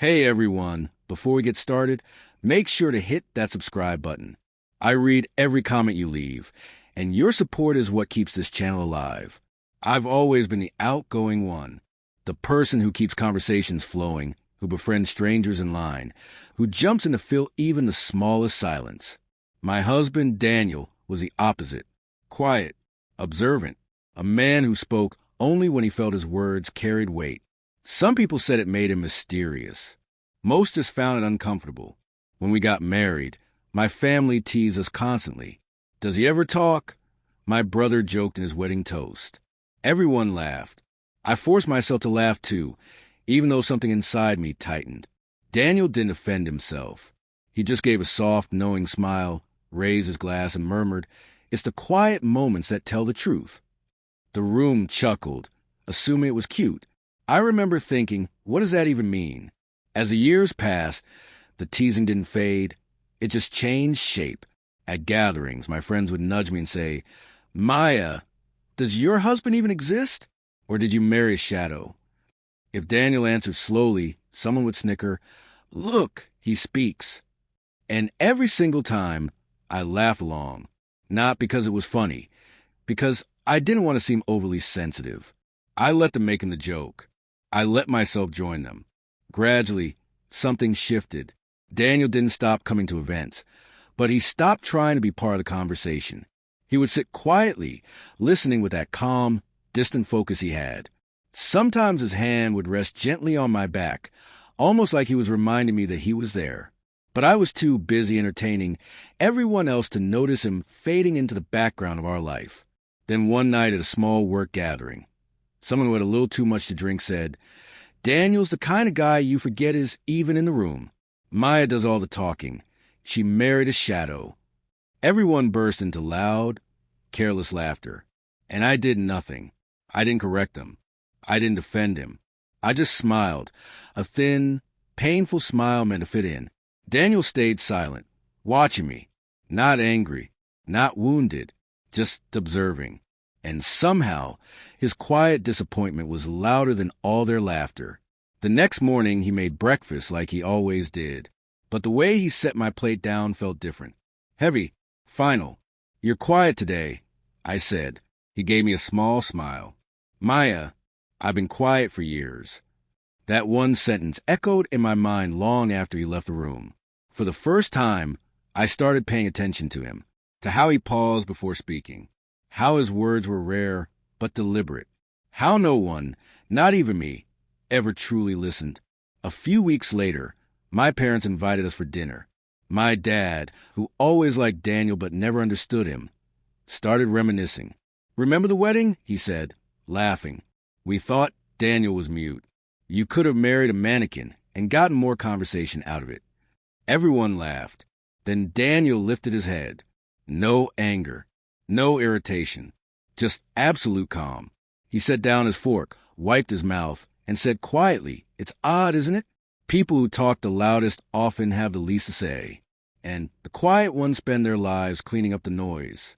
Hey everyone, before we get started, make sure to hit that subscribe button. I read every comment you leave, and your support is what keeps this channel alive. I've always been the outgoing one, the person who keeps conversations flowing, who befriends strangers in line, who jumps in to fill even the smallest silence. My husband, Daniel, was the opposite. Quiet, observant, a man who spoke only when he felt his words carried weight. Some people said it made him mysterious. Most just found it uncomfortable. When we got married, my family teased us constantly. Does he ever talk? My brother joked in his wedding toast. Everyone laughed. I forced myself to laugh too, even though something inside me tightened. Daniel didn't offend himself. He just gave a soft, knowing smile, raised his glass, and murmured, "It's the quiet moments that tell the truth." The room chuckled, assuming it was cute. I remember thinking, what does that even mean? As the years passed, the teasing didn't fade. It just changed shape. At gatherings, my friends would nudge me and say, "Maya, does your husband even exist? Or did you marry a shadow?" If Daniel answered slowly, someone would snicker, "Look, he speaks." And every single time, I laughed along. Not because it was funny, because I didn't want to seem overly sensitive. I let them make him the joke. I let myself join them. Gradually, something shifted. Daniel didn't stop coming to events, but he stopped trying to be part of the conversation. He would sit quietly, listening with that calm, distant focus he had. Sometimes his hand would rest gently on my back, almost like he was reminding me that he was there. But I was too busy entertaining everyone else to notice him fading into the background of our life. Then one night at a small work gathering, someone who had a little too much to drink said, "Daniel's the kind of guy you forget is even in the room. Maya does all the talking. She married a shadow." Everyone burst into loud, careless laughter. And I did nothing. I didn't correct him. I didn't defend him. I just smiled. A thin, painful smile meant to fit in. Daniel stayed silent, watching me. Not angry, not wounded, just observing. And somehow, his quiet disappointment was louder than all their laughter. The next morning, he made breakfast like he always did. But the way he set my plate down felt different. Heavy, final. "You're quiet today," I said. He gave me a small smile. "Maya, I've been quiet for years." That one sentence echoed in my mind long after he left the room. For the first time, I started paying attention to him, to how he paused before speaking. How his words were rare, but deliberate. How no one, not even me, ever truly listened. A few weeks later, my parents invited us for dinner. My dad, who always liked Daniel but never understood him, started reminiscing. "Remember the wedding?" he said, laughing. "We thought Daniel was mute. You could have married a mannequin and gotten more conversation out of it." Everyone laughed. Then Daniel lifted his head. No anger. No irritation, just absolute calm. He set down his fork, wiped his mouth, and said quietly, "It's odd, isn't it? People who talk the loudest often have the least to say, and the quiet ones spend their lives cleaning up the noise."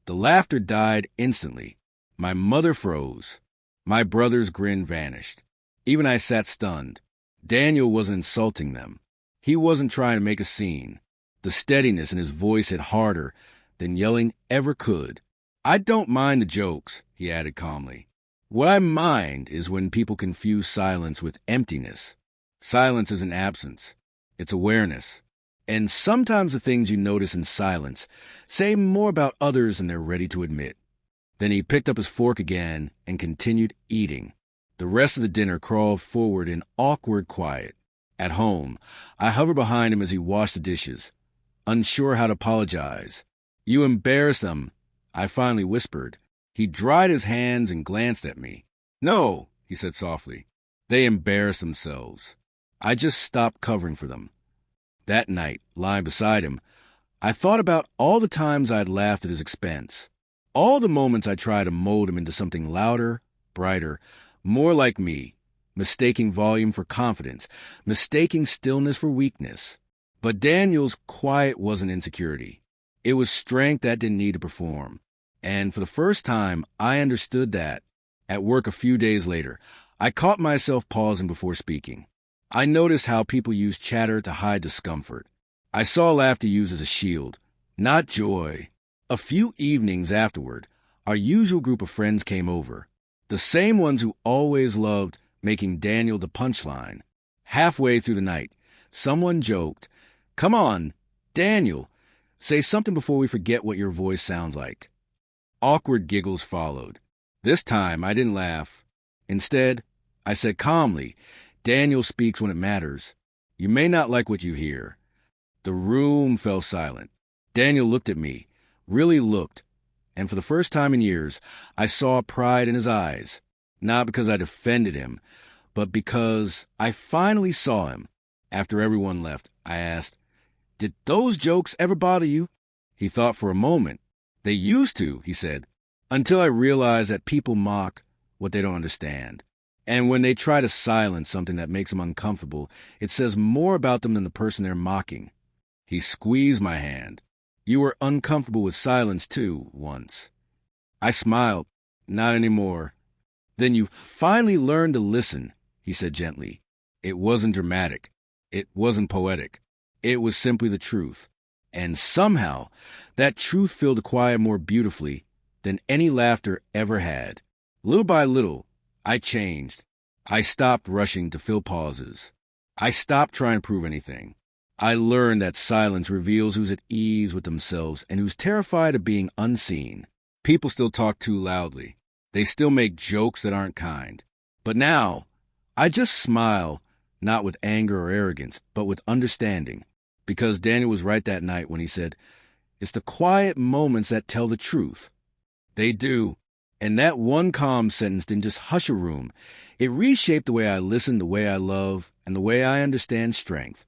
The laughter died instantly. My mother froze. My brother's grin vanished. Even I sat stunned. Daniel wasn't insulting them. He wasn't trying to make a scene. The steadiness in his voice hit harder than yelling ever could. "I don't mind the jokes," he added calmly. "What I mind is when people confuse silence with emptiness. Silence isn't absence. It's awareness. And sometimes the things you notice in silence say more about others than they're ready to admit." Then he picked up his fork again and continued eating. The rest of the dinner crawled forward in awkward quiet. At home, I hovered behind him as he washed the dishes, unsure how to apologize. "You embarrassed them," I finally whispered. He dried his hands and glanced at me. "No," he said softly. "They embarrassed themselves. I just stopped covering for them." That night, lying beside him, I thought about all the times I'd laughed at his expense. All the moments I tried to mold him into something louder, brighter, more like me, mistaking volume for confidence, mistaking stillness for weakness. But Daniel's quiet wasn't insecurity. It was strength that didn't need to perform. And for the first time, I understood that. At work a few days later, I caught myself pausing before speaking. I noticed how people use chatter to hide discomfort. I saw laughter used as a shield, not joy. A few evenings afterward, our usual group of friends came over. The same ones who always loved making Daniel the punchline. Halfway through the night, someone joked, "Come on, Daniel, say something before we forget what your voice sounds like." Awkward giggles followed. This time, I didn't laugh. Instead, I said calmly, "Daniel speaks when it matters. You may not like what you hear." The room fell silent. Daniel looked at me, really looked, and for the first time in years, I saw pride in his eyes, not because I defended him, but because I finally saw him. After everyone left, I asked, "Did those jokes ever bother you?" He thought for a moment. "They used to," he said, "until I realized that people mock what they don't understand. And when they try to silence something that makes them uncomfortable, it says more about them than the person they're mocking." He squeezed my hand. "You were uncomfortable with silence, too, once." I smiled. "Not anymore." "Then you finally learned to listen," he said gently. It wasn't dramatic. It wasn't poetic. It was simply the truth. And somehow, that truth filled the quiet more beautifully than any laughter ever had. Little by little, I changed. I stopped rushing to fill pauses. I stopped trying to prove anything. I learned that silence reveals who's at ease with themselves and who's terrified of being unseen. People still talk too loudly. They still make jokes that aren't kind. But now, I just smile, not with anger or arrogance, but with understanding. Because Daniel was right that night when he said, "It's the quiet moments that tell the truth." They do. And that one calm sentence didn't just hush a room. It reshaped the way I listen, the way I love, and the way I understand strength.